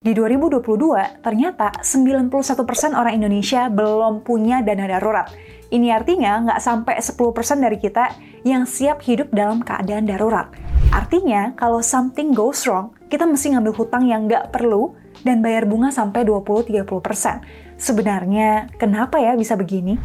Di 2022, ternyata 91% orang Indonesia belum punya dana darurat. Ini artinya nggak sampai 10% dari kita yang siap hidup dalam keadaan darurat. Artinya, kalau something goes wrong, kita mesti ngambil hutang yang nggak perlu dan bayar bunga sampai 20-30%. Sebenarnya, kenapa ya bisa begini?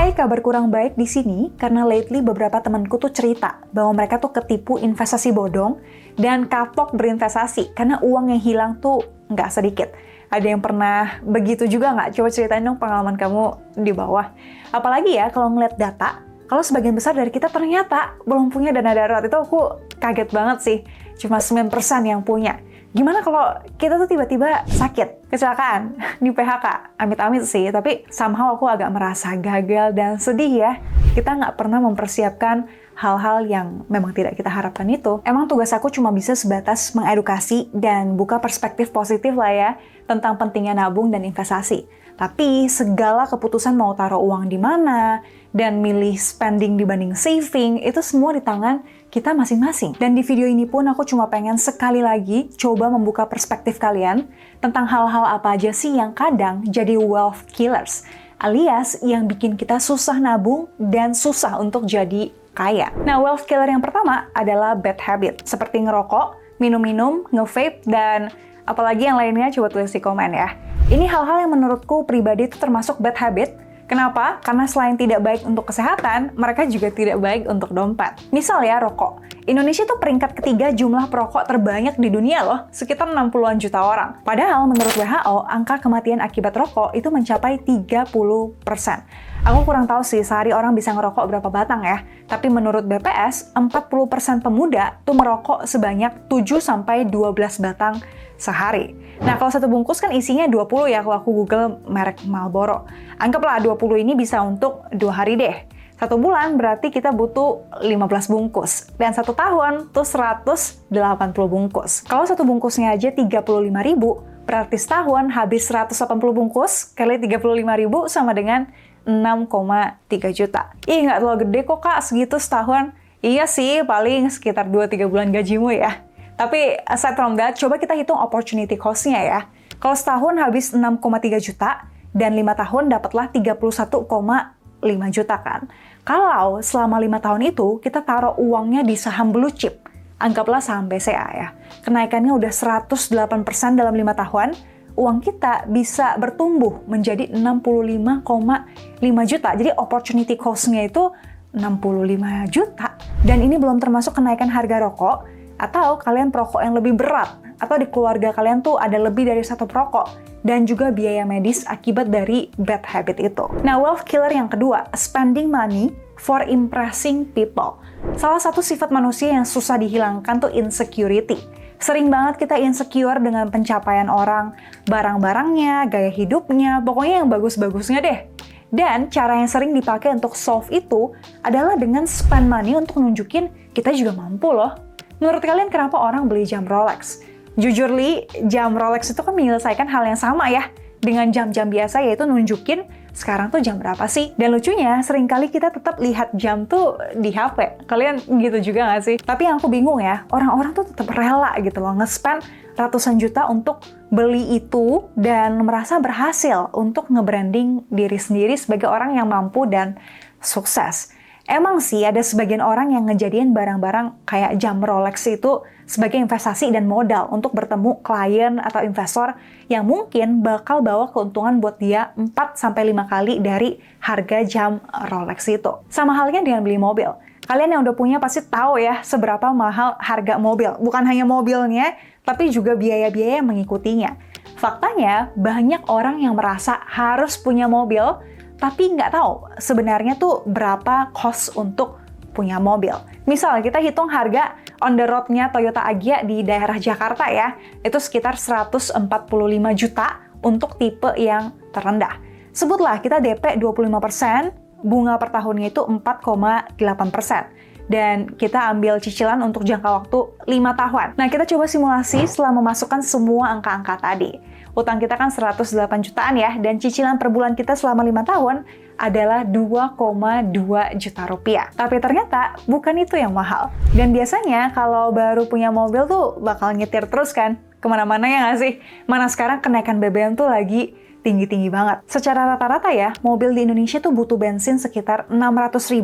Hai, kabar kurang baik di sini karena lately beberapa temanku tuh cerita bahwa mereka tuh ketipu investasi bodong dan kapok berinvestasi karena uang yang hilang tuh nggak sedikit. Ada yang pernah begitu juga nggak? Coba ceritain dong pengalaman kamu di bawah. Apalagi ya kalau ngeliat data, kalau sebagian besar dari kita ternyata belum punya dana darurat. Itu aku kaget banget sih, cuma 9% yang punya. Gimana kalau kita tuh tiba-tiba sakit, kecelakaan, di PHK? Amit-amit sih, tapi somehow aku agak merasa gagal dan sedih ya. Kita nggak pernah mempersiapkan hal-hal yang memang tidak kita harapkan itu. Emang tugas aku cuma bisa sebatas mengedukasi dan buka perspektif positif lah ya, tentang pentingnya nabung dan investasi. Tapi segala keputusan mau taruh uang di mana, dan milih spending dibanding saving, itu semua di tangan kita masing-masing. Dan di video ini pun aku cuma pengen sekali lagi coba membuka perspektif kalian tentang hal-hal apa aja sih yang kadang jadi wealth killers, alias yang bikin kita susah nabung dan susah untuk jadi kaya. Nah, wealth killer yang pertama adalah bad habit, seperti ngerokok, minum-minum, nge-vape, dan apalagi yang lainnya coba tulis di komen ya. Ini hal-hal yang menurutku pribadi itu termasuk bad habit. Kenapa? Karena selain tidak baik untuk kesehatan, mereka juga tidak baik untuk dompet. Misal ya, rokok. Indonesia tuh peringkat ketiga jumlah perokok terbanyak di dunia loh, sekitar 60-an juta orang. Padahal menurut WHO, angka kematian akibat rokok itu mencapai 30%. Aku kurang tahu sih sehari orang bisa ngerokok berapa batang ya, tapi menurut BPS, 40% pemuda tuh merokok sebanyak 7-12 batang sehari. Nah, kalau satu bungkus kan isinya 20 ya, kalau aku Google merek Marlboro. Anggaplah 20 ini bisa untuk 2 hari deh. 1 bulan berarti kita butuh 15 bungkus. Dan 1 tahun tuh 180 bungkus. Kalau satu bungkusnya aja 35.000, berarti setahun habis 180 bungkus kali 35.000 sama dengan 6,3 juta. Ih, nggak terlalu gede kok kak, segitu setahun. Iya sih, paling sekitar 2-3 bulan gajimu ya. Tapi aside from that, coba kita hitung opportunity cost-nya ya. Kalau setahun habis 6,3 juta, dan 5 tahun dapatlah 31,5 juta kan. Kalau selama 5 tahun itu, kita taruh uangnya di saham blue chip, anggaplah saham BCA ya. Kenaikannya udah 108% dalam 5 tahun, uang kita bisa bertumbuh menjadi 65,5 juta. Jadi opportunity cost-nya itu 65 juta. Dan ini belum termasuk kenaikan harga rokok, atau kalian perokok yang lebih berat, atau di keluarga kalian tuh ada lebih dari 1 perokok, dan juga biaya medis akibat dari bad habit itu. Nah, wealth killer yang kedua, spending money for impressing people. Salah satu sifat manusia yang susah dihilangkan tuh insecurity. Sering banget kita insecure dengan pencapaian orang, barang-barangnya, gaya hidupnya, pokoknya yang bagus-bagusnya deh. Dan cara yang sering dipakai untuk solve itu adalah dengan spend money untuk nunjukin kita juga mampu loh. Menurut kalian kenapa orang beli jam Rolex? Jujur Li, jam Rolex itu kan menyelesaikan hal yang sama ya dengan jam-jam biasa, yaitu nunjukin sekarang tuh jam berapa sih. Dan lucunya, seringkali kita tetap lihat jam tuh di HP. Kalian gitu juga nggak sih? Tapi yang aku bingung ya, orang-orang tuh tetap rela gitu loh nge-spend ratusan juta untuk beli itu dan merasa berhasil untuk nge-branding diri sendiri sebagai orang yang mampu dan sukses. Emang sih ada sebagian orang yang ngejadiin barang-barang kayak jam Rolex itu sebagai investasi dan modal untuk bertemu klien atau investor yang mungkin bakal bawa keuntungan buat dia 4-5 kali dari harga jam Rolex itu. Sama halnya dengan beli mobil. Kalian yang udah punya pasti tahu ya seberapa mahal harga mobil. Bukan hanya mobilnya, tapi juga biaya-biaya yang mengikutinya. Faktanya, banyak orang yang merasa harus punya mobil, tapi nggak tahu sebenarnya tuh berapa cost untuk punya mobil. Misal kita hitung harga on the road-nya Toyota Agya di daerah Jakarta ya, itu sekitar 145 juta untuk tipe yang terendah. Sebutlah kita DP 25%, bunga per tahunnya itu 4,8%. Dan kita ambil cicilan untuk jangka waktu 5 tahun. Nah, kita coba simulasi setelah memasukkan semua angka-angka tadi. Utang kita kan 108 jutaan ya, dan cicilan per bulan kita selama 5 tahun adalah 2,2 juta rupiah. Tapi ternyata bukan itu yang mahal. Dan biasanya kalau baru punya mobil tuh bakal nyetir terus kan? Kemana-mana ya nggak sih? Mana sekarang kenaikan BBM tuh lagi tinggi-tinggi banget. Secara rata-rata ya, mobil di Indonesia tuh butuh bensin sekitar 600.000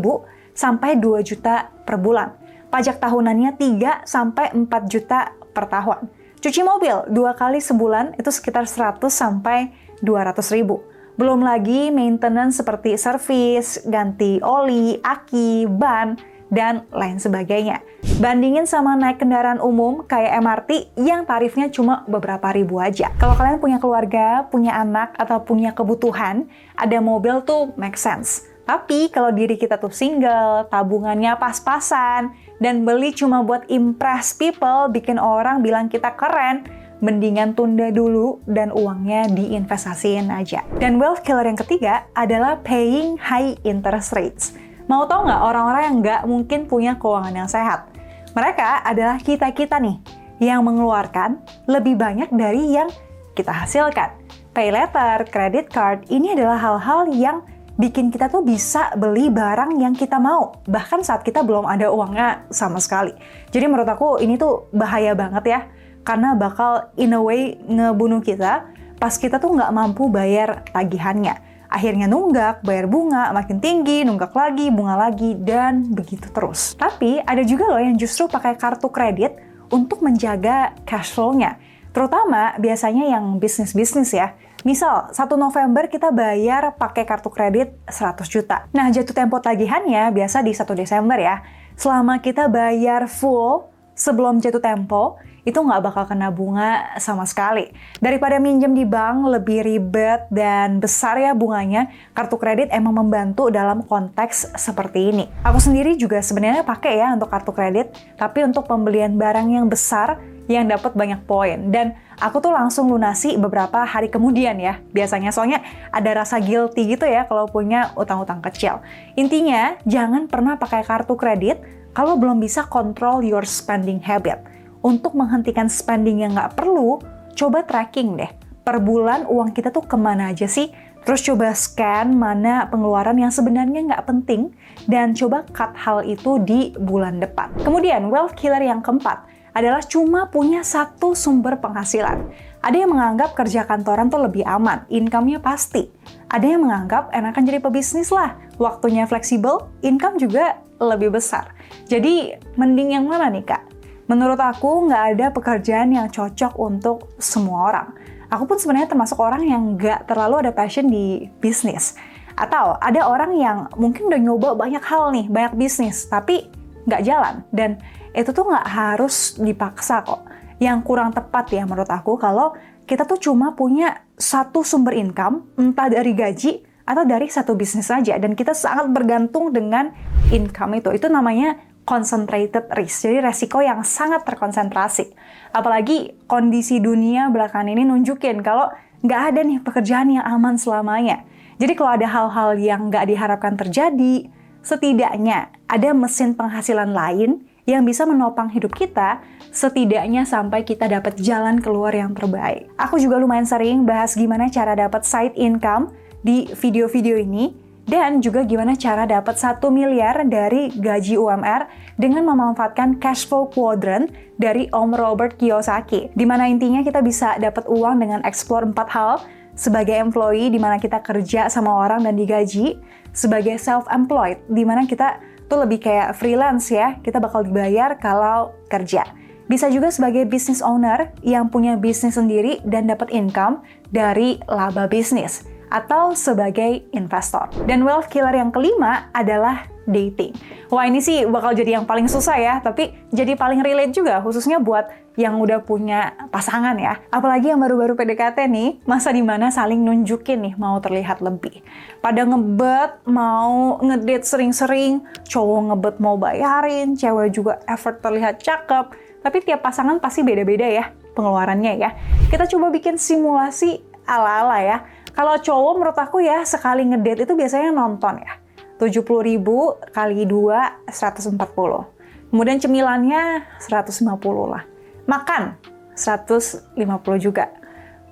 sampai 2 juta per bulan. Pajak tahunannya 3 sampai 4 juta per tahun. Cuci mobil 2 kali sebulan itu sekitar 100 sampai 200.000. Belum lagi maintenance seperti servis, ganti oli, aki, ban, dan lain sebagainya. Bandingin sama naik kendaraan umum kayak MRT yang tarifnya cuma beberapa ribu aja. Kalau kalian punya keluarga, punya anak, atau punya kebutuhan, ada mobil tuh make sense. Tapi kalau diri kita tuh single, tabungannya pas-pasan, dan beli cuma buat impress people, bikin orang bilang kita keren, mendingan tunda dulu dan uangnya diinvestasiin aja. Dan wealth killer yang ketiga adalah paying high interest rates. Mau tau nggak orang-orang yang nggak mungkin punya keuangan yang sehat? Mereka adalah kita-kita nih, yang mengeluarkan lebih banyak dari yang kita hasilkan. Pay letter, credit card, ini adalah hal-hal yang bikin kita tuh bisa beli barang yang kita mau, bahkan saat kita belum ada uangnya sama sekali. Jadi menurut aku ini tuh bahaya banget ya, karena bakal in a way ngebunuh kita pas kita tuh nggak mampu bayar tagihannya. Akhirnya nunggak, bayar bunga makin tinggi, nunggak lagi, bunga lagi, dan begitu terus. Tapi ada juga loh yang justru pakai kartu kredit untuk menjaga cash flow-nya. Terutama biasanya yang bisnis-bisnis ya. Misal, 1 November kita bayar pakai kartu kredit 100 juta. Nah, jatuh tempo tagihannya biasa di 1 Desember ya. Selama kita bayar full sebelum jatuh tempo, itu nggak bakal kena bunga sama sekali. Daripada minjem di bank lebih ribet dan besar ya bunganya, kartu kredit emang membantu dalam konteks seperti ini. Aku sendiri juga sebenarnya pakai ya untuk kartu kredit, tapi untuk pembelian barang yang besar yang dapat banyak poin. Dan aku tuh langsung lunasi beberapa hari kemudian ya, biasanya. Soalnya ada rasa guilty gitu ya kalau punya utang-utang kecil. Intinya, jangan pernah pakai kartu kredit kalau belum bisa control your spending habit. Untuk menghentikan spending yang nggak perlu, coba tracking deh. Per bulan uang kita tuh kemana aja sih? Terus coba scan mana pengeluaran yang sebenarnya nggak penting, dan coba cut hal itu di bulan depan. Kemudian, wealth killer yang keempat adalah cuma punya satu sumber penghasilan. Ada yang menganggap kerja kantoran tuh lebih aman, income-nya pasti. Ada yang menganggap enakan jadi pebisnis lah, waktunya fleksibel, income juga lebih besar. Jadi, mending yang mana nih Kak? Menurut aku, nggak ada pekerjaan yang cocok untuk semua orang. Aku pun sebenarnya termasuk orang yang nggak terlalu ada passion di bisnis. Atau ada orang yang mungkin udah nyoba banyak hal nih, banyak bisnis, tapi nggak jalan. Dan itu tuh nggak harus dipaksa kok. Yang kurang tepat ya menurut aku kalau kita tuh cuma punya satu sumber income, entah dari gaji atau dari satu bisnis saja. Dan kita sangat bergantung dengan income itu. Itu namanya concentrated risk, jadi resiko yang sangat terkonsentrasi. Apalagi kondisi dunia belakangan ini nunjukin kalau nggak ada nih pekerjaan yang aman selamanya. Jadi kalau ada hal-hal yang nggak diharapkan terjadi, setidaknya ada mesin penghasilan lain yang bisa menopang hidup kita, setidaknya sampai kita dapat jalan keluar yang terbaik. Aku juga lumayan sering bahas gimana cara dapat side income di video-video ini, dan juga gimana cara dapat 1 miliar dari gaji UMR dengan memanfaatkan cash flow quadrant dari Om Robert Kiyosaki. Di mana intinya kita bisa dapat uang dengan explore 4 hal, sebagai employee di mana kita kerja sama orang dan digaji, sebagai self-employed di mana kita tuh lebih kayak freelance ya, kita bakal dibayar kalau kerja. Bisa juga sebagai business owner yang punya bisnis sendiri dan dapat income dari laba bisnis, atau sebagai investor. Dan wealth killer yang kelima adalah dating. Wah, ini sih bakal jadi yang paling susah ya, tapi jadi paling relate juga, khususnya buat yang udah punya pasangan ya. Apalagi yang baru-baru PDKT nih, masa dimana saling nunjukin nih mau terlihat lebih. Pada ngebet, mau ngedate sering-sering, cowok ngebet mau bayarin, cewek juga effort terlihat cakep, tapi tiap pasangan pasti beda-beda ya pengeluarannya ya. Kita coba bikin simulasi ala-ala ya. Kalau cowok menurut aku ya, sekali ngedate itu biasanya nonton ya. 70.000 kali 2, 140. Kemudian cemilannya 150 lah. Makan, 150 juga.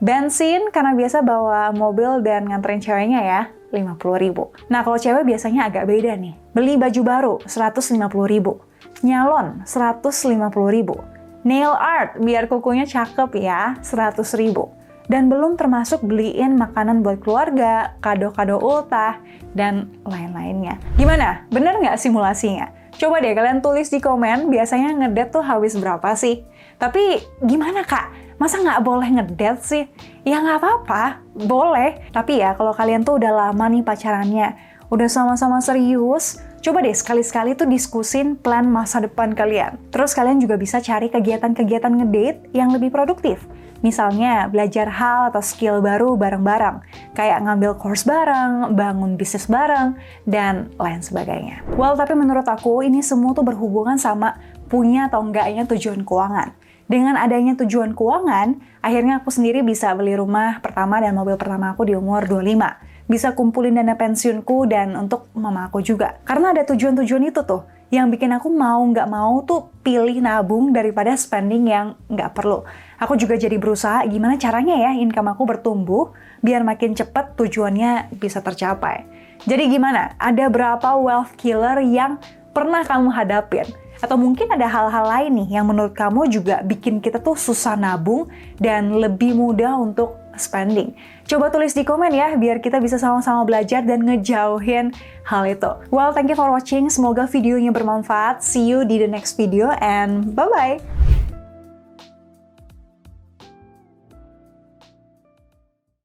Bensin, karena biasa bawa mobil dan nganterin ceweknya ya, 150.000. Nah, kalau cewek biasanya agak beda nih. Beli baju baru, 150.000. Nyalon, 150.000. Nail art, biar kukunya cakep ya, 100.000. Dan belum termasuk beliin makanan buat keluarga, kado-kado ultah, dan lain-lainnya. Gimana? Bener nggak simulasinya? Coba deh kalian tulis di komen, biasanya ngedate tuh habis berapa sih? Tapi gimana kak? Masa nggak boleh ngedate sih? Ya nggak apa-apa, boleh. Tapi ya kalau kalian tuh udah lama nih pacarannya, udah sama-sama serius, coba deh sekali-sekali tuh diskusin plan masa depan kalian. Terus kalian juga bisa cari kegiatan-kegiatan ngedate yang lebih produktif. Misalnya belajar hal atau skill baru bareng-bareng, kayak ngambil course bareng, bangun bisnis bareng, dan lain sebagainya. Well, tapi menurut aku ini semua tuh berhubungan sama punya atau enggaknya tujuan keuangan. Dengan adanya tujuan keuangan, akhirnya aku sendiri bisa beli rumah pertama dan mobil pertama aku di umur 25. Bisa kumpulin dana pensiunku dan untuk mama aku juga. Karena ada tujuan-tujuan itu tuh, yang bikin aku mau nggak mau tuh pilih nabung daripada spending yang nggak perlu. Aku juga jadi berusaha gimana caranya ya income aku bertumbuh biar makin cepat tujuannya bisa tercapai. Jadi gimana? Ada berapa wealth killer yang pernah kamu hadapin? Atau mungkin ada hal-hal lain nih yang menurut kamu juga bikin kita tuh susah nabung dan lebih mudah untuk spending. Coba tulis di komen ya, biar kita bisa sama-sama belajar dan ngejauhin hal itu. Well, thank you for watching. Semoga videonya bermanfaat. See you di the next video and bye-bye!